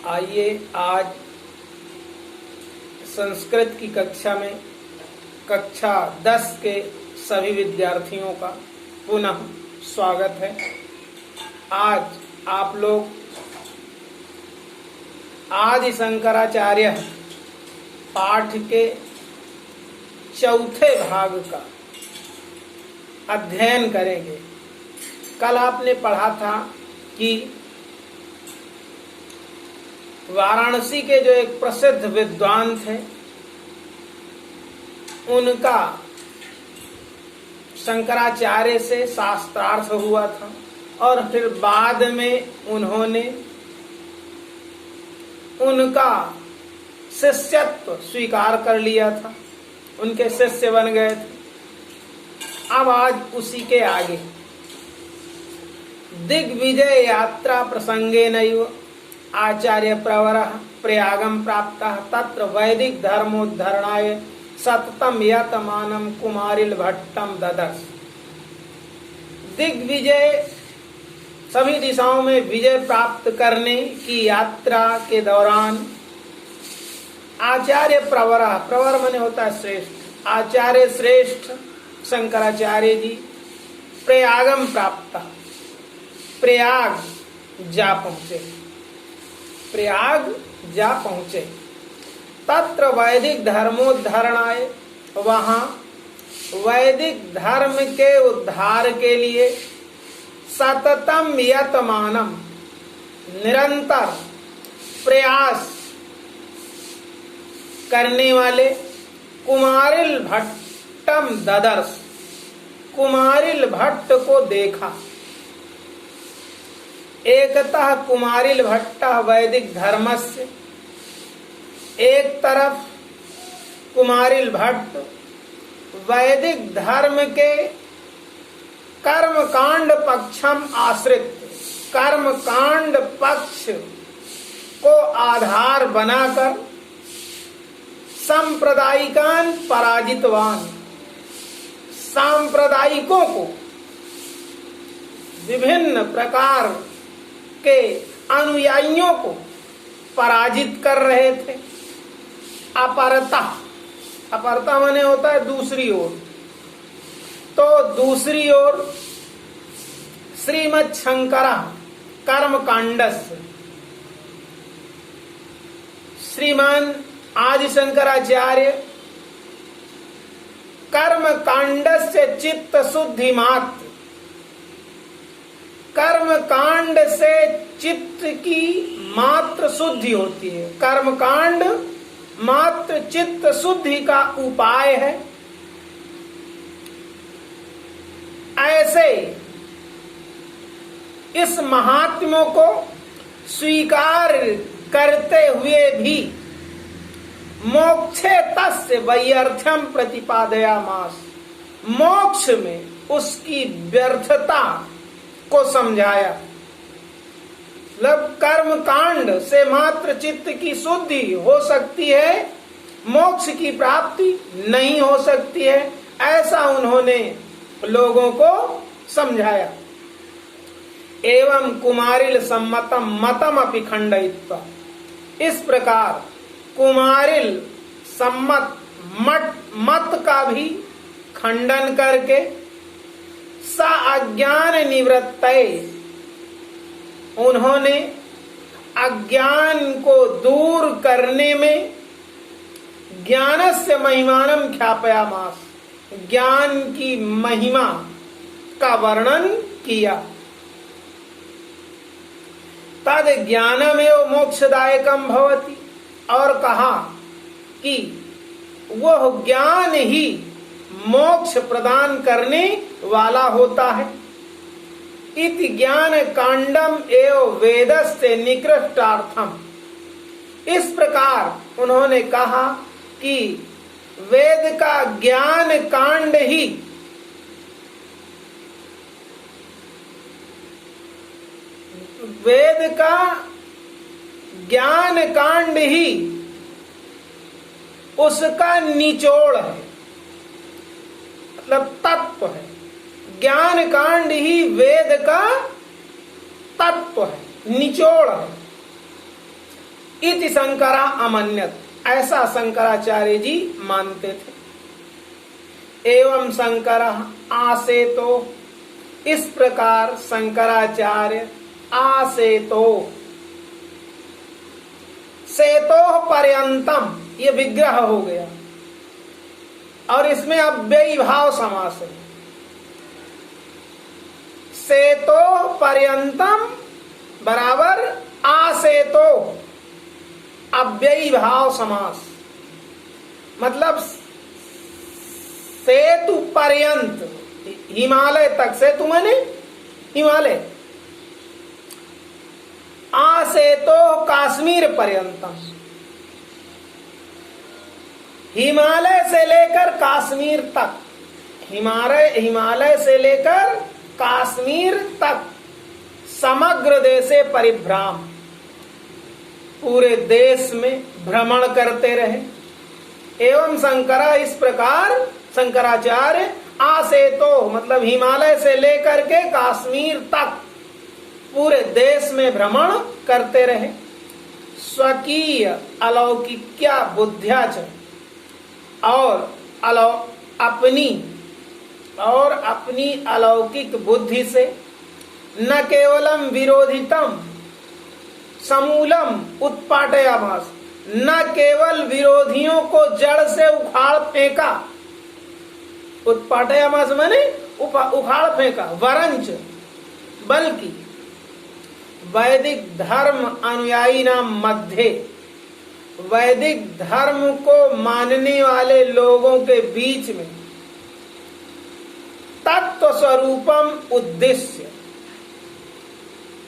आइए आज संस्कृत की कक्षा में कक्षा 10 के सभी विद्यार्थियों का पुनः स्वागत है। आज आप लोग आदि शंकराचार्य पाठ के चौथे भाग का अध्ययन करेंगे। कल आपने पढ़ा था कि वाराणसी के जो एक प्रसिद्ध विद्वान थे उनका शंकराचार्य से शास्त्रार्थ हुआ था और फिर बाद में उन्होंने उनका शिष्यत्व स्वीकार कर लिया था, उनके शिष्य बन गए थे। अब आज उसी के आगे दिग्विजय यात्रा प्रसंगेनैव आचार्य प्रवरः प्रयागं प्राप्तः तत्र वैदिक धर्मोद्धरणाय सततम यतमानं कुमारिल भट्टम ददर्श। दिग्विजय सभी दिशाओं में विजय प्राप्त करने की यात्रा के दौरान आचार्य प्रवरः, प्रवर माने होता है श्रेष्ठ, आचार्य श्रेष्ठ शंकराचार्य जी प्रयागम प्राप्त, प्रयाग जा पहुंचे, प्रयाग जा पहुंचे। तत्र वैदिक धर्मोद्धरणाय, वहां वैदिक धर्म के उद्धार के लिए सततम यतमानम, निरंतर प्रयास करने वाले कुमारिल भट्टम ददर्श, कुमारिल भट्ट को देखा। एकतः कुमारिल भट्ट वैदिक धर्मस्य, एक तरफ कुमारिल भट्ट वैदिक धर्म के कर्मकांड पक्षम आश्रित, कर्मकांड पक्ष को आधार बनाकर सांप्रदायिकान पराजितवान, सांप्रदायिकों को, विभिन्न प्रकार के अनुयायियों को पराजित कर रहे थे। अपरता, अपरता माने होता है दूसरी ओर, तो दूसरी ओर श्रीमद् शंकरा कर्मकांडस्य, श्रीमान आदि शंकराचार्य कर्मकांडस्य चित्त शुद्धि मात्र, कर्म कांड से चित्त की मात्र शुद्धि होती है। कर्म कांड मात्र चित्त शुद्धि का उपाय है। ऐसे इस महात्म्यों को स्वीकार करते हुए भी मोक्षे तस्य वैयर्थ्यम प्रतिपादयामास, मोक्ष में उसकी व्यर्थता को समझाया। मतलब कर्म कांड से मात्र चित्त की शुद्धि हो सकती है, मोक्ष की प्राप्ति नहीं हो सकती है, ऐसा उन्होंने लोगों को समझाया। एवं कुमारिल सम्मतम मतम अपि खंडयित्वा, इस प्रकार कुमारिल सम्मत मत का भी खंडन करके स अज्ञान निवृत्तये, उन्होंने अज्ञान को दूर करने में ज्ञानस्य महिमानं ख्यापयामास, ज्ञान की महिमा का वर्णन किया। तद ज्ञानमेव मोक्षदायकम भवति, और कहा कि वह ज्ञान ही मोक्ष प्रदान करने वाला होता है। इति ज्ञान कांडम एव वेदस्य निकृष्टार्थम, इस प्रकार उन्होंने कहा कि वेद का ज्ञान कांड ही वेद का ज्ञान कांड ही उसका निचोड़ है, मतलब तत्व है। ज्ञान कांड ही वेद का तत्व है, निचोड़ है। इति शंकरा अमन्यत, ऐसा शंकराचार्य जी मानते थे। एवं शंकर आसेतो, इस प्रकार शंकराचार्य आसेतो, सेतो पर्यंतम, ये विग्रह हो गया और इसमें अव्ययी भाव समास है। सेतो पर्यंतम बराबर आसेतो, अव्ययी भाव समास, मतलब सेतु पर्यंत, हिमालय तक, सेतु माने हिमालय, आसेतो काश्मीर पर्यंतम, हिमालय से लेकर काश्मीर तक, हिमालय से लेकर काश्मीर तक समग्र देशे परिभ्राम, पूरे देश में भ्रमण करते रहे। एवं शंकरा, इस प्रकार शंकराचार्य आसेतो मतलब हिमालय से लेकर के काश्मीर तक पूरे देश में भ्रमण करते रहे। स्वकीय अलौकिक्या बुद्ध्या च, और अपनी अलौकिक बुद्धि से न केवलम विरोधितम समूलम उत्पाटयामास, न केवल विरोधियों को जड़ से उखाड़ फेंका, उत्पाटयामास माने उखाड़ फेंका, वरंच बल्कि वैदिक धर्म अनुयायी नाम मध्य, वैदिक धर्म को मानने वाले लोगों के बीच में तत्व स्वरूपम उद्देश्य,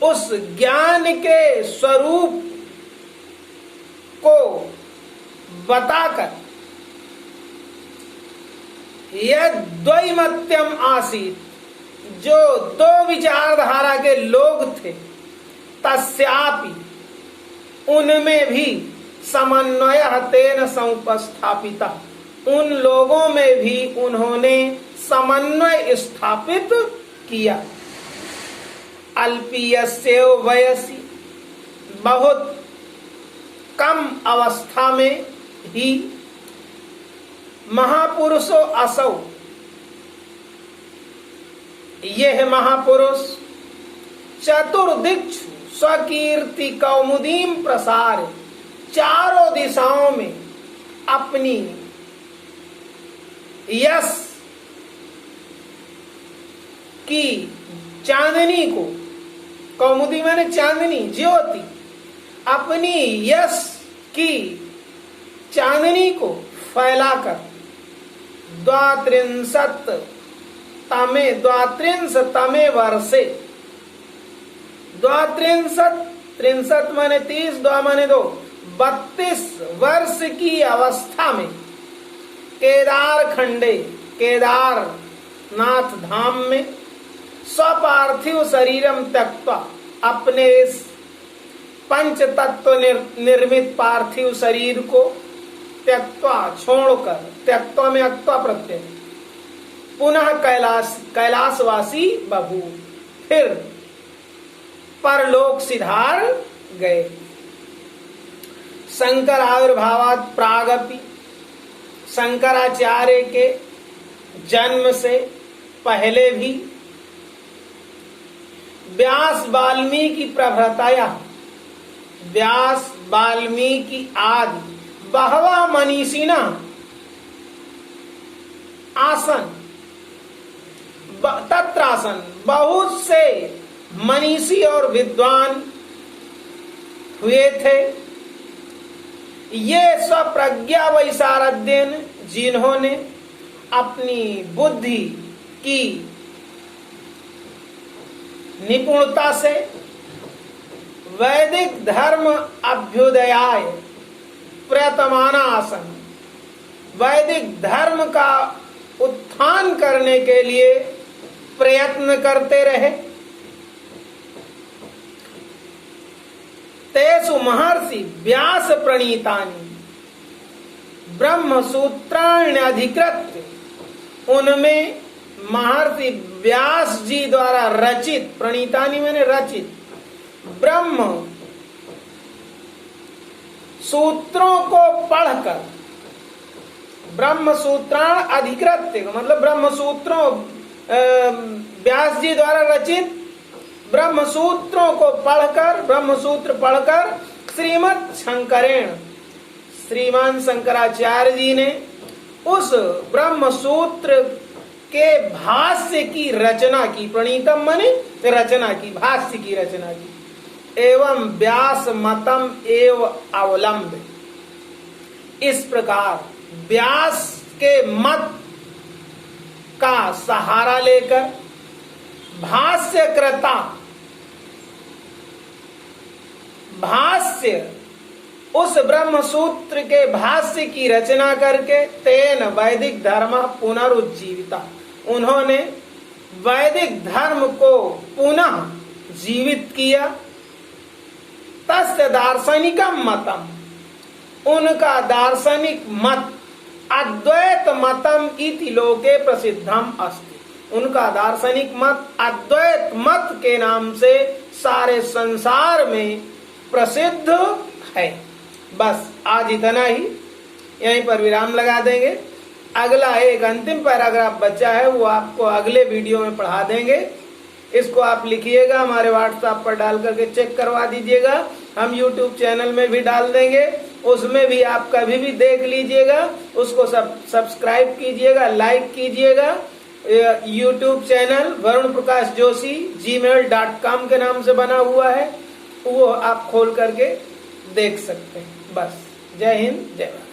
उस ज्ञान के स्वरूप को बताकर यह द्वैमत्यम आसीत, जो दो विचारधारा के लोग थे, तस्यापि उनमें भी समन्वय तेन समुपस्थापिता, उन लोगों में भी उन्होंने समन्वय स्थापित किया। अल्पीयस्यैव वयसि, बहुत कम अवस्था में ही, महापुरुषो असौ, यह महापुरुष चतुर्दिक्षु स्वकीर्ति कौमुदीम प्रसार, चारों दिशाओं में अपनी यश की चांदनी को, कौमुदी माने चांदनी, ज्योति, अपनी यश की चांदनी को फैलाकर द्वात्रिंशतमे वर्षे, त्रिंशत माने 30, द्वा माने 2, 32 वर्ष की अवस्था में केदार खंडे, केदारनाथ धाम में स्वपार्थिव शरीरम त्यक्त्वा, अपने इस पंच तत्व निर्मित पार्थिव शरीर को त्यक्त्वा, छोड़कर, त्यक्त्वा में अक्त्वा प्रत्यय, पुनः कैलाशवासी बभू, फिर परलोक सिधार गए। शंकर आविर्भावात प्रागपि, शंकराचार्य के जन्म से पहले भी व्यास वाल्मीकि प्रभृतया, व्यास वाल्मीकि आदि बहवा मनीषिणा आसन, तत्रासन, बहुत से मनीषी और विद्वान हुए थे। ये स्वप्रज्ञा वैशारद्यन, जिन्होंने अपनी बुद्धि की निपुणता से वैदिक धर्म अभ्युदयाय प्रयतमाना आसन, वैदिक धर्म का उत्थान करने के लिए प्रयत्न करते रहे। तेषु महर्षि व्यास प्रणीतानि ब्रह्म सूत्राण्यधिकृत्य, उनमें महर्षि व्यास जी द्वारा रचित, प्रणीतानि मैंने रचित, ब्रह्म सूत्रों को पढ़कर, ब्रह्म सूत्राण अधिकृत्य मतलब ब्रह्म सूत्रों, व्यास जी द्वारा रचित ब्रह्म सूत्रों को पढ़कर, ब्रह्म सूत्र पढ़कर श्रीमद् शंकरेण, श्रीमान शंकराचार्य जी ने उस ब्रह्म सूत्र के भाष्य की रचना की। प्रणीतम माने रचना की, भाष्य की रचना की। एवं व्यास मतम एव अवलंब, इस प्रकार व्यास के मत का सहारा लेकर भाष्यकृता, भाष्य उस ब्रह्म सूत्र के भाष्य की रचना करके तेन वैदिक धर्म पुनरुज्जीविता, उन्होंने वैदिक धर्म को पुनः जीवित किया। तस्य दार्शनिकम मतम, उनका दार्शनिक मत अद्वैत मतम इति लोके प्रसिद्धम अस्ति, उनका दार्शनिक मत अद्वैत मत के नाम से सारे संसार में प्रसिद्ध है। बस आज इतना ही, यहीं पर विराम लगा देंगे। अगला एक अंतिम पैराग्राफ बचा है, वो आपको अगले वीडियो में पढ़ा देंगे। इसको आप लिखिएगा, हमारे व्हाट्सएप पर डाल करके चेक करवा दीजिएगा। हम यूट्यूब चैनल में भी डाल देंगे, उसमें भी आप कभी भी देख लीजिएगा। उसको सब्सक्राइब कीजिएगा, लाइक कीजिएगा। YouTube channel Varun Prakash Joshi gmail.com के नाम से बना हुआ है, वो आप खोल करके देख सकते हैं। बस, जय हिंद, जय भारत।